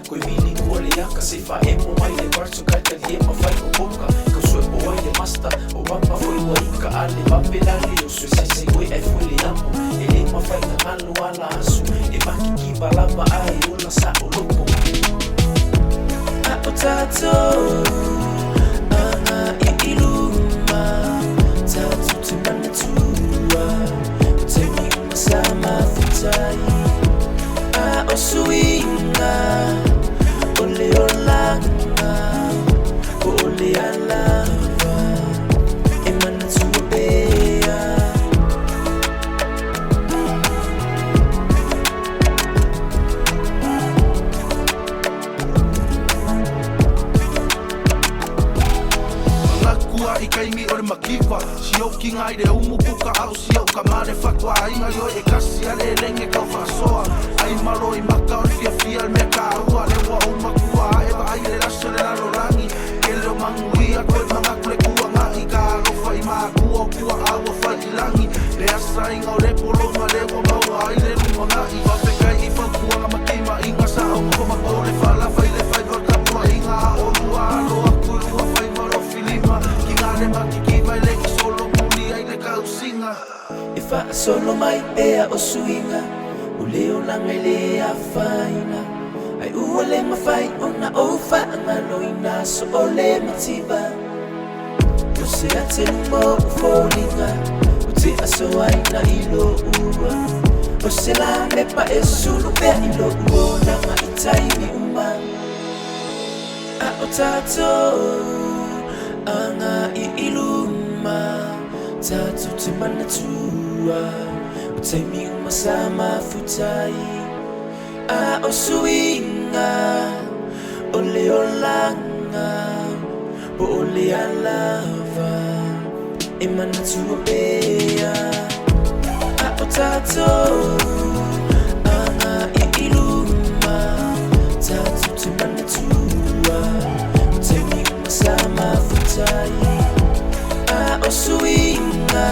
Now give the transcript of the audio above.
koe wili kua le aka se fa e mo mai le parts o kai tali e mawhai o poka kau sue po wai le masta o wapa foi ua ika a le wapelale o sue sese koe e foi le amo e le mawhai na ngalo ala asu e maki ki balama ai ola sa o loko a o tātou anga I iluma tātou te mana tua o te miuma sa mawhitai a o suinga o le o langa o le alava e mana tua bea Kua I kaimi o le makiwa Sio ki ngai re umu puka au sio ka mare whakua ainga yo e kasi a le lenge kau whasoa Ai maro I maka o le fia fia le mea ka ua Le wa umakua e wa ai le raso le lalo rangi Ke leo manguia koe manga kule kua ngai Ka alofa I maa kua kua awa whai langi Le asa inga o le polonga le wa maua ai le ruma ngai Wawhekai I whakua nga makima inga sa au koma o le whala whai le whai wakapua inga o lua aloa kurua whai waro filima Le makiki vai le ki solo muli ai le kausinga e wha solo mai pea o suinga o leo langa I le a whaina ai ua le mawhai o na o whaanga loina so o le matiba o se a te lumo o fōlinga o te aso ai na ilo ua o se la mepa e sulu pea ilo ua nanga I taimi uma a o tātou anga I iluma tātou te mana tua o te miuma sa mawhitai a o suinga o le o langa po o le alava e mana tua bea a o tātou anga I iluma tātou te mana tua o te miuma sa mawhitai a o suinga